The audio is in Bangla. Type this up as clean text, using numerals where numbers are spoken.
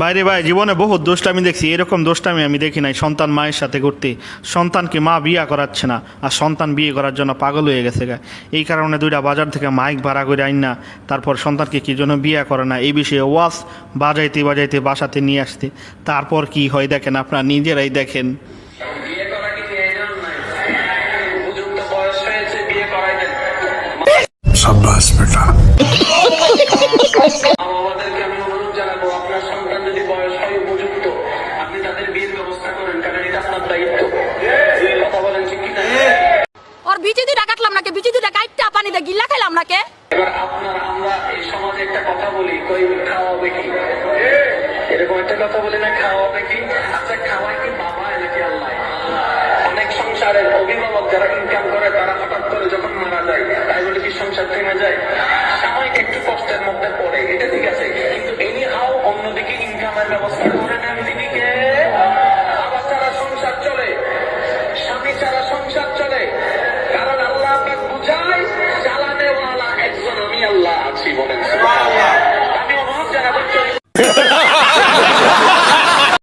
বাইরে ভাই জীবনে বহুত দুষ্টামি দেখছি, এরকম দুষ্টামি আমি দেখি নাই। সন্তান মায়ের সাথে করতে, সন্তানকে মা বিয়ে করাচ্ছে না আর সন্তান বিয়ে করার জন্য পাগল হয়ে গেছে গা। এই কারণে দুইটা বাজার থেকে মাইক ভাড়া করে আইন না, তারপর সন্তানকে কি জন্য বিয়ে করে না এই বিষয়ে ওয়াজ বাজাইতে বাজাইতে বাসাতে নিয়ে আসতে, তারপর কি হয় দেখেন, আপনারা নিজেরাই দেখেন। शाबाश बेटा। और बीचे দুইটা কাটলাম নাকি, बीचे দুইটা কাটটা পানি দে গিল্লা খাইলাম নাকি। এবার আমরা এই সমাজে একটা কথা বলি, কই খাওয়াবে কি, এরকম একটা কথা বলি না, খাওয়াবে কি? আচ্ছা খাওয়ায় কি বাবা নাকি আল্লাহ? অনেক সংসারের অভিভাবক যারা ইনকাম করে তারা হঠাৎ করে যখন মারা যায়, তাই বলে কি সংসার থেমে যায়? সাময়িক একটু কষ্টের মধ্যে পড়ে, এটা ঠিক আছে, কিন্তু এনি হাও অন্যদিকে ইনকামের ব্যবস্থা